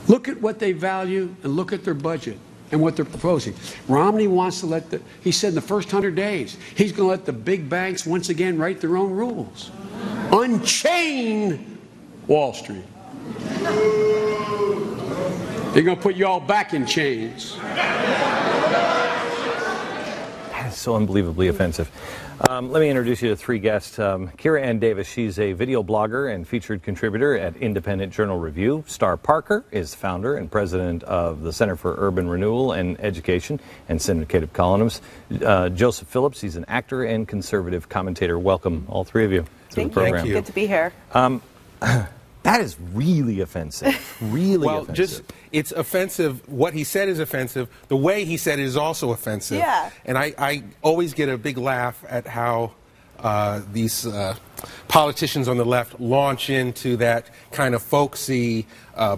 Look at what they value and look at their budget and what they're proposing. Romney wants to he said in the first 100 days, he's going to let the big banks once again write their own rules. Unchain Wall Street. They're going to put you all back in chains. That is so unbelievably offensive. Let me introduce you to three guests. Kira Ann Davis, she's a video blogger and featured contributor at Independent Journal Review. Star Parker is founder and president of the Center for Urban Renewal and Education and syndicated columnist. Joseph Phillips, he's an actor and conservative commentator. Welcome, all three of you, to the program. Thank you. Good to be here. That is really offensive. Really offensive. It's offensive. What he said is offensive. The way he said it is also offensive. Yeah. And I always get a big laugh at how these politicians on the left launch into that kind of folksy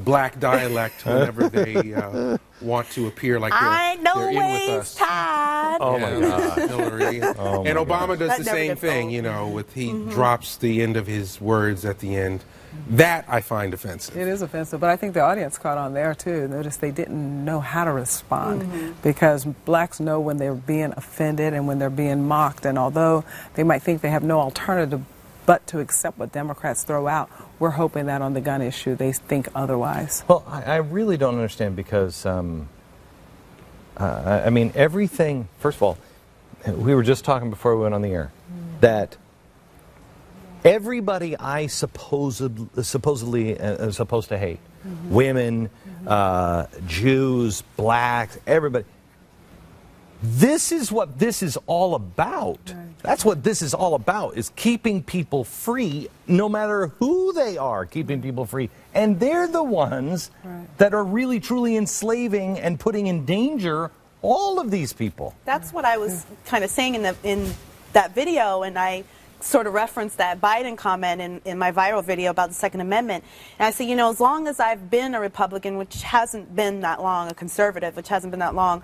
black dialect whenever they want to appear like they're in with us. Tied. Oh, my God. Hillary. Oh, my and Obama does That the never same gets thing, old. you know, with he drops the end of his words at the end. That I find offensive. It is offensive, but I think the audience caught on there too. Notice they didn't know how to respond because blacks know when they're being offended and when they're being mocked. And although they might think they have no alternative but to accept what Democrats throw out, we're hoping that on the gun issue they think otherwise. Well, I really don't understand because, I mean, everything, first of all, we were just talking before we went on the air, that everybody I supposedly supposed to hate, women, Jews, blacks, everybody. This is what this is all about. Right. That's what this is all about, is keeping people free, no matter who they are, keeping people free. And they're the ones that are really, truly enslaving and putting in danger all of these people. That's what I was kind of saying in that video, and I sort of referenced that Biden comment in my viral video about the Second Amendment. And I said, you know, as long as I've been a Republican, which hasn't been that long, a conservative, which hasn't been that long,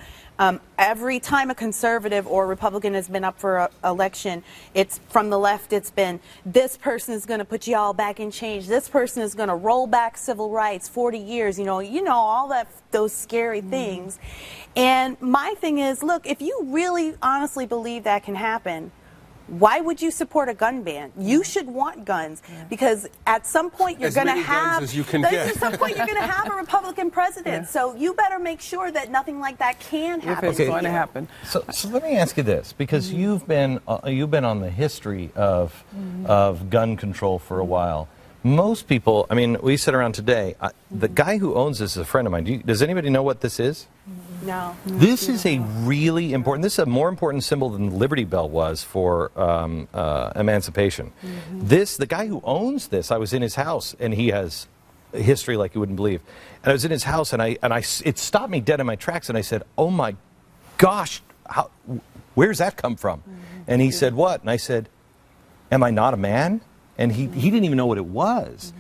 every time a conservative or a Republican has been up for an election, it's from the left, it's been, this person is going to put you all back in change. This person is going to roll back civil rights 40 years, you know, all that, those scary things. And my thing is, look, if you really honestly believe that can happen, why would you support a gun ban? You should want guns because at some point you're going to have at some point you're going to have a Republican president. So you better make sure that nothing like that can happen. If it's going to happen. So let me ask you this, because you've been on the history of gun control for a while. Most people, I mean, we sit around today. The guy who owns this is a friend of mine. Does anybody know what this is? No. This is a really important, this is a more important symbol than the Liberty Bell was for emancipation. The guy who owns this, I was in his house, and he has a history like you wouldn't believe. And I was in his house, and it stopped me dead in my tracks, and I said, oh my gosh, where's that come from? And he said, what? And I said, am I not a man? And he didn't even know what it was.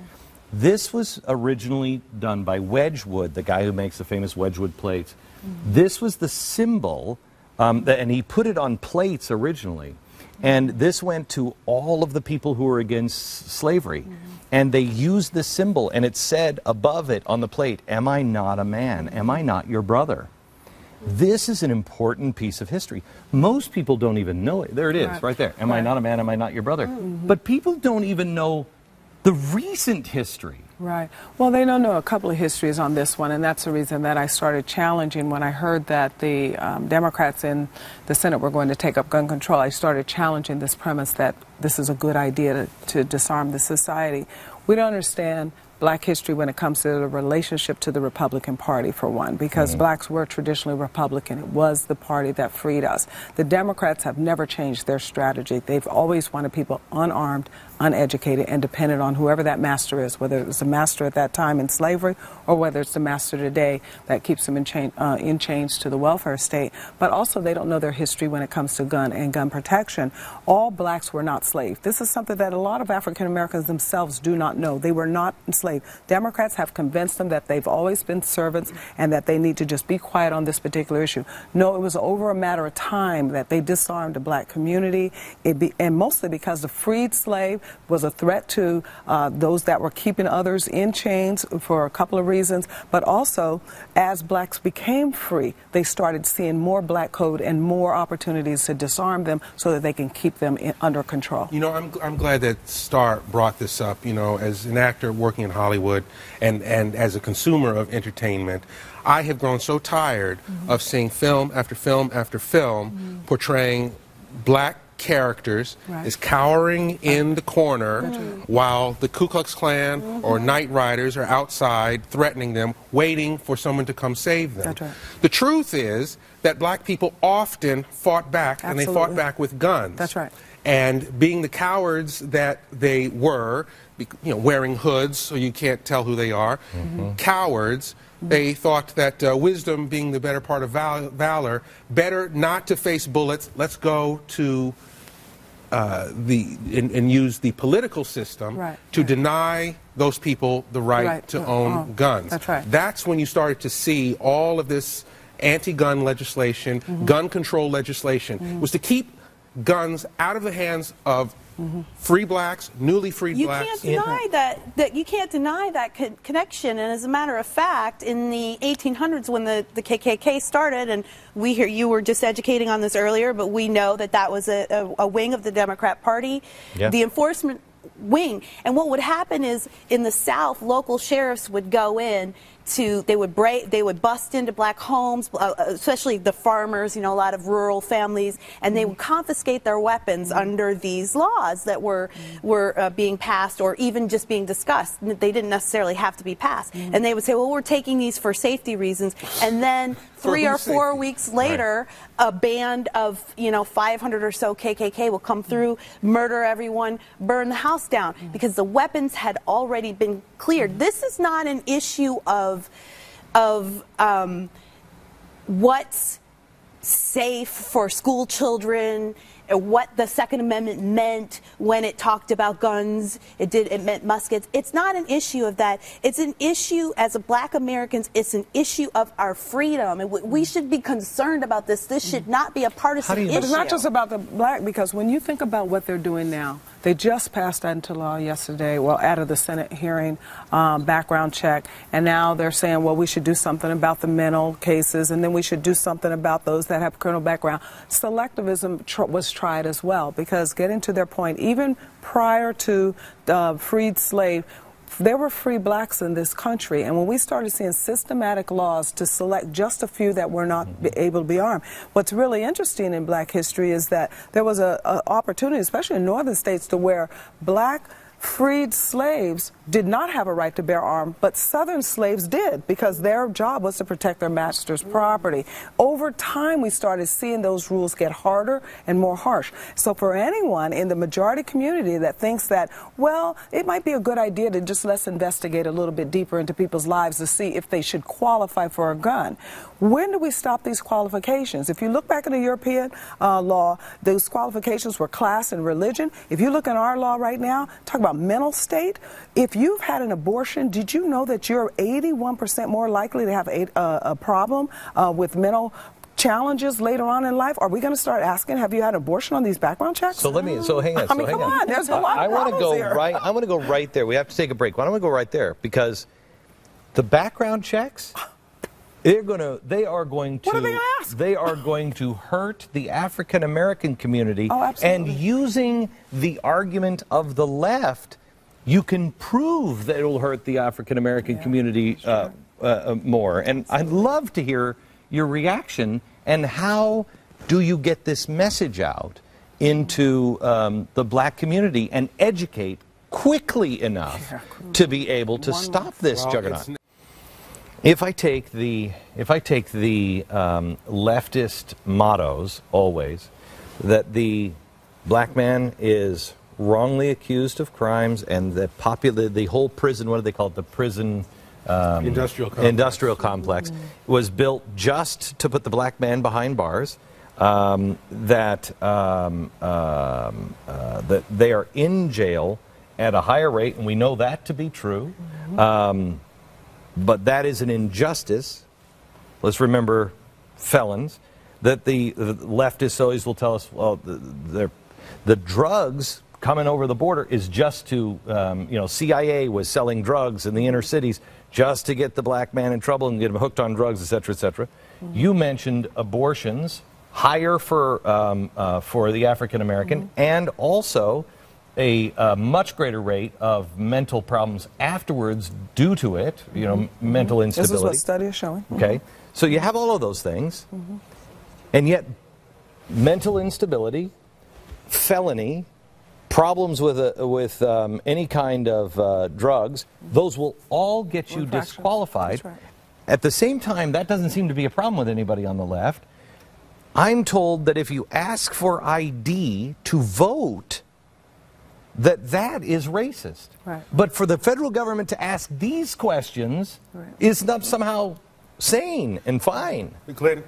This was originally done by Wedgwood, the guy who makes the famous Wedgwood plates. This was the symbol, and he put it on plates originally. And this went to all of the people who were against slavery. And they used this symbol, and it said above it on the plate, am I not a man? Am I not your brother? This is an important piece of history. Most people don't even know it. There it is, right there. Am I not a man? Am I not your brother? But people don't even know the recent history. Right. Well, they don't know a couple of histories on this one, and that's the reason that I started challenging when I heard that the Democrats in the Senate were going to take up gun control. I started challenging this premise that this is a good idea to disarm the society. We don't understand black history when it comes to the relationship to the Republican Party, for one, because blacks were traditionally Republican. It was the party that freed us. The Democrats have never changed their strategy. They've always wanted people unarmed, uneducated, and dependent on whoever that master is, whether it was the master at that time in slavery or whether it's the master today that keeps them in chains to the welfare state. But also they don't know their history when it comes to gun and gun protection. All blacks were not slaves. This is something that a lot of African Americans themselves do not know. They were not enslaved. slave. Democrats have convinced them that they've always been servants and that they need to just be quiet on this particular issue. No, it was over a matter of time that they disarmed the black community, and mostly because the freed slave was a threat to those that were keeping others in chains for a couple of reasons, but also as blacks became free, they started seeing more black code and more opportunities to disarm them so that they can keep them under control. You know, I'm glad that Star brought this up. You know, as an actor working in Hollywood and as a consumer of entertainment, I have grown so tired of seeing film after film after film portraying black characters is cowering in the corner while the Ku Klux Klan or Night Riders are outside threatening them, waiting for someone to come save them. The truth is that black people often fought back, and they fought back with guns. That's right. And being the cowards that they were, you know, wearing hoods so you can't tell who they are, cowards, they thought that wisdom being the better part of valor, better not to face bullets, let's go to and use the political system to deny those people the right to own guns. That's right. That's when you started to see all of this anti-gun legislation, gun control legislation, was to keep guns out of the hands of free blacks, newly freed blacks. You can't deny that you can't deny that connection. And as a matter of fact, in the 1800s, when the KKK started, and we hear you were just educating on this earlier, but we know that that was a wing of the Democrat Party, the enforcement wing. And what would happen is, in the South, local sheriffs would go in they would bust into black homes, especially the farmers, you know, a lot of rural families, and they would confiscate their weapons under these laws that were being passed or even just being discussed. They didn't necessarily have to be passed. And they would say, well, we're taking these for safety reasons. And then 3 or 4 weeks later, a band of, 500 or so KKK will come through, murder everyone, burn the house down, because the weapons had already been cleared. This is not an issue of what's safe for school children, what the Second Amendment meant when it talked about guns. It meant muskets. It's not an issue of that. It's an issue, as a black Americans, it's an issue of our freedom. And we should be concerned about this. This should not be a partisan issue. But it's not just about the black, because when you think about what they're doing now, they just passed that into law yesterday, well, out of the Senate hearing, background check, and now they're saying, well, we should do something about the mental cases, and then we should do something about those that have criminal background. Selectivism was tried as well, because getting to their point, even prior to freed slave, there were free blacks in this country, and when we started seeing systematic laws to select just a few that were not able to be armed, what's really interesting in black history is that there was an opportunity, especially in northern states, to where black freed slaves did not have a right to bear arms, but southern slaves did, because their job was to protect their master's property. Over time, we started seeing those rules get harder and more harsh. So for anyone in the majority community that thinks that, well, it might be a good idea to just let's investigate a little bit deeper into people's lives to see if they should qualify for a gun, when do we stop these qualifications? If you look back at the European law, those qualifications were class and religion. If you look at our law right now, talk about mental state. If you've had an abortion, did you know that you're 81% more likely to have a problem with mental challenges later on in life? Are we going to start asking, have you had an abortion on these background checks? So hang on. I mean, come on, there's a lot of problems here. I want to go right there. We have to take a break. Why don't we go right there? Because the background checks, they are going to What are they going to ask? They are going to hurt the African American community. Oh, absolutely. And using the argument of the left, you can prove that it will hurt the African American community more. And I'd love to hear your reaction, and how do you get this message out into the black community and educate quickly enough to be able to stop this juggernaut? If I take the leftist mottos always, that the black man is wrongly accused of crimes, and the whole prison, what do they call it, the prison industrial complex was built just to put the black man behind bars, that they are in jail at a higher rate, and we know that to be true. But that is an injustice. Let's remember felons, that the leftists always will tell us, well, the drugs coming over the border is just to, CIA was selling drugs in the inner cities just to get the black man in trouble and get him hooked on drugs, et cetera, et cetera. You mentioned abortions, higher for the African American, and also a much greater rate of mental problems afterwards due to it, mental instability. This is what study is showing. Okay, so you have all of those things, and yet mental instability, felony, problems with any kind of drugs, those will all get you disqualified. That's right. At the same time, that doesn't seem to be a problem with anybody on the left. I'm told that if you ask for ID to vote, that is racist. Right. But for the federal government to ask these questions is not somehow sane and fine. Glenn,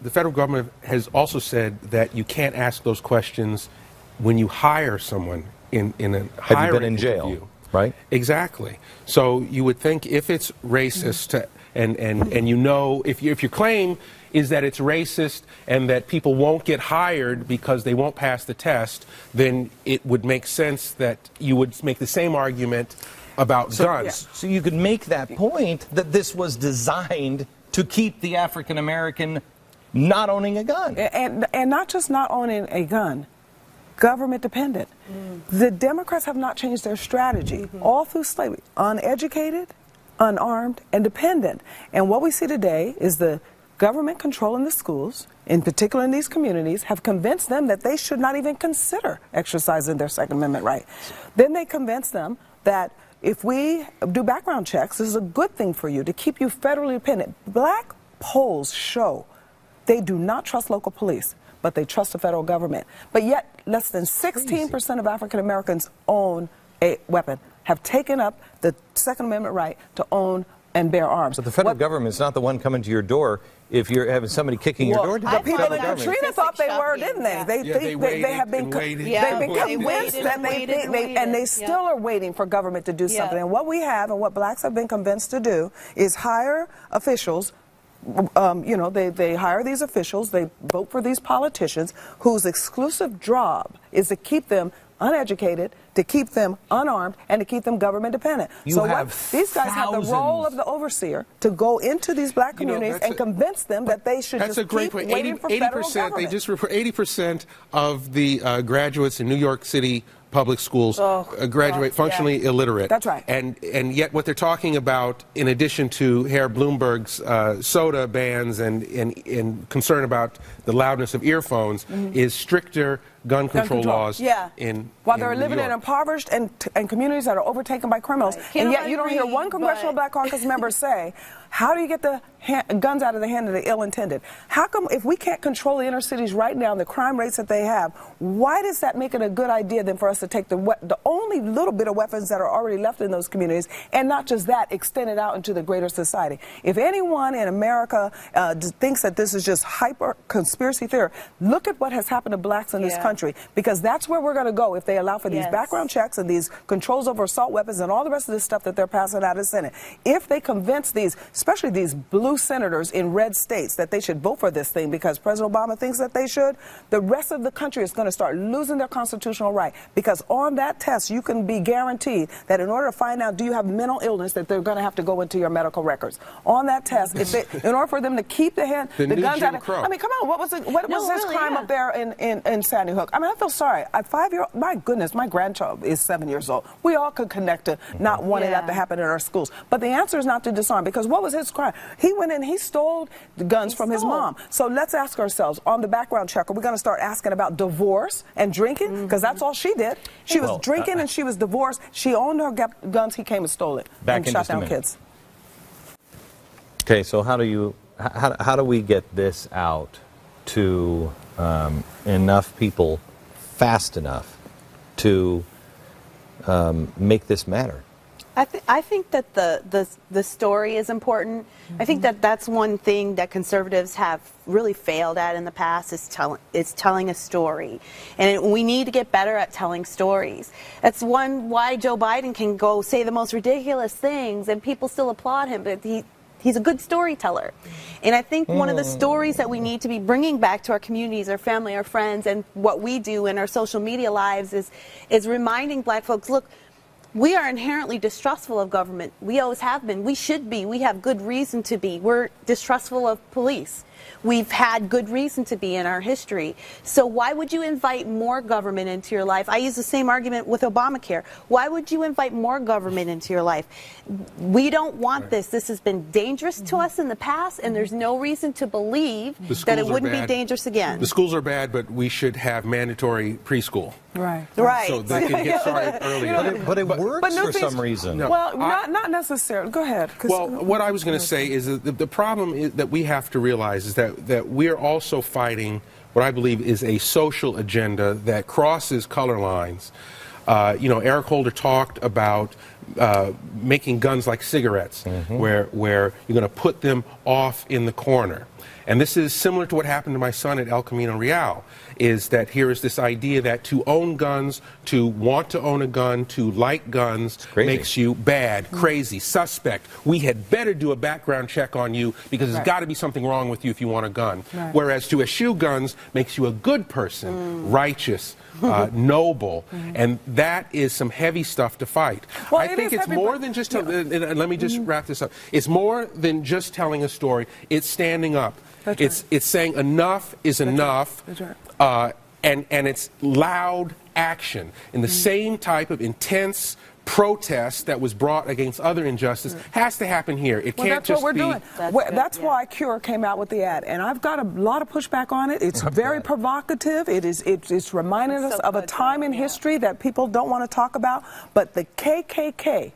the federal government has also said that you can't ask those questions when you hire someone in a hiring Have you been in jail? interview. Right? Exactly. So you would think if it's racist, and if your claim is that it's racist and that people won't get hired because they won't pass the test, then it would make sense that you would make the same argument about guns. So you could make that point that this was designed to keep the African American not owning a gun. And not just not owning a gun, government dependent. The Democrats have not changed their strategy all through slavery. Uneducated, unarmed, and dependent. And what we see today is the government controlling the schools, in particular in these communities, have convinced them that they should not even consider exercising their Second Amendment right. Then they convince them that if we do background checks, this is a good thing for you to keep you federally dependent. Black polls show they do not trust local police, but they trust the federal government. But yet, less than 16% of African Americans own a weapon, have taken up the Second Amendment right to own and bear arms. But the federal government's not the one coming to your door if you're having somebody kicking your door down. The people in Katrina thought they were, didn't they? They have been convinced that they still are waiting for government to do something. And what we have and what blacks have been convinced to do is hire officials. They hire these officials, they vote for these politicians whose exclusive job is to keep them uneducated, to keep them unarmed, and to keep them government dependent. These guys have the role of the overseer to go into these black communities and convince them that they should just keep waiting for federal government. They just report 80% of the graduates in New York City public schools graduate functionally illiterate. That's right. And yet what they're talking about, in addition to Herr Bloomberg's soda bans and concern about the loudness of earphones, is stricter gun control laws while they're living in impoverished and communities that are overtaken by criminals. And yet you don't hear one Congressional Black Caucus member say, how do you get the guns out of the hand of the ill-intended? How come if we can't control the inner cities right now and the crime rates that they have, why does that make it a good idea then for us to take the only little bit of weapons that are already left in those communities and not just that, extend it out into the greater society? If anyone in America thinks that this is just hyper conspiracy theory, look at what has happened to blacks in this country, because that's where we're going to go if they allow for these background checks and these controls over assault weapons and all the rest of this stuff that they're passing out of the Senate. If they convince these, especially these blue senators in red states, that they should vote for this thing because President Obama thinks that they should, the rest of the country is going to start losing their constitutional right, because on that test you can be guaranteed that in order to find out do you have mental illness, that they're going to have to go into your medical records. On that test, in order for them to keep the guns out of, I mean, come on, what was his crime up there in Sandy Hook? I mean, I feel sorry. A 5-year-old, my goodness, my grandchild is 7 years old. We all could connect to not wanting that to happen in our schools. But the answer is not to disarm, because what was his crime? He went in, he stole the guns from his mom. So let's ask ourselves, on the background check, are we going to start asking about divorce and drinking? Because that's all she did. She was drinking and she was divorced. She owned her guns, he came and stole it and shot down kids. Okay, so how do we get this out to enough people fast enough to make this matter? I think that the story is important. I think that that's one thing that conservatives have really failed at in the past is telling a story, and we need to get better at telling stories. That's why Joe Biden can go say the most ridiculous things and people still applaud him, but he's a good storyteller. And I think one of the stories that we need to be bringing back to our communities, our family, our friends, and what we do in our social media lives is reminding black folks, look, we are inherently distrustful of government. We always have been. We should be. We have good reason to be. We're distrustful of police. We've had good reason to be in our history. So why would you invite more government into your life? I use the same argument with Obamacare. Why would you invite more government into your life? We don't want this. This has been dangerous to us in the past, and there's no reason to believe that it wouldn't be dangerous again. The schools are bad, but we should have mandatory preschool. Right. Right. So they can get started earlier. But it works for some reason. No. Well, not necessarily. Go ahead. Well, what I was going to say is that the problem is that we have to realize is that we're also fighting what I believe is a social agenda that crosses color lines. Eric Holder talked about making guns like cigarettes, where you're going to put them off in the corner. And this is similar to what happened to my son at El Camino Real, is that here is this idea that to own guns, to want to own a gun, to like guns makes you bad, crazy, suspect. We had better do a background check on you because there's got to be something wrong with you if you want a gun. Right. Whereas to eschew guns makes you a good person, righteous, noble, and that is some heavy stuff to fight. Well, I think it's more than just, and let me just wrap this up. It's more than just telling a story. It's standing up. It's saying enough is enough, and it's loud action in the same type of intense protest that was brought against other injustice has to happen here. It can't just be. That's what we're doing. That's why Cure came out with the ad, and I've got a lot of pushback on it. It's very provocative. It's reminding us of a time in history that people don't want to talk about. But the KKK,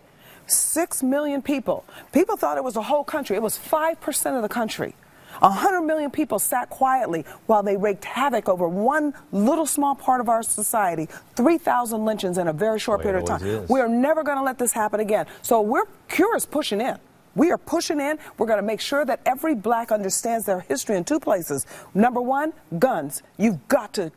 6 million people thought it was a whole country. It was 5% of the country. 100 million people sat quietly while they wreaked havoc over one little small part of our society. 3,000 lynchings in a very short period of time. We are never going to let this happen again. So Cure is pushing in. We are pushing in. We're going to make sure that every black understands their history in 2 places. Number 1, guns. You've got to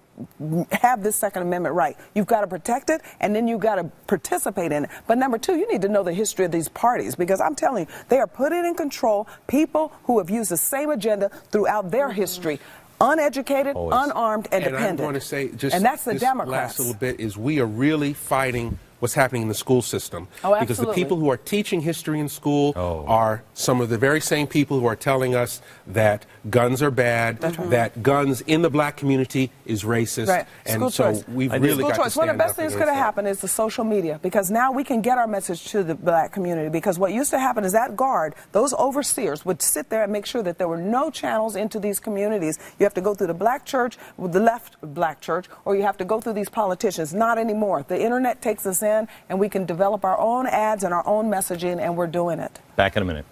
have this Second Amendment right. You've got to protect it, and then you've got to participate in it. But number 2, you need to know the history of these parties, because I'm telling you, they are putting in control people who have used the same agenda throughout their history. Uneducated, unarmed, and dependent. And I'm going to say, and that's the this Democrats. last little bit is we are really fighting what's happening in the school system. Because the people who are teaching history in school are some of the very same people who are telling us that guns are bad, that guns in the black community is racist. And school so choice. we've really got to stand One of the best up things against could have that. happened is the social media, because now we can get our message to the black community. Because what used to happen is that guard, those overseers, would sit there and make sure that there were no channels into these communities. You have to go through the black church, the left black church, or you have to go through these politicians. Not anymore. The internet takes us in, and we can develop our own ads and our own messaging, and we're doing it. Back in a minute.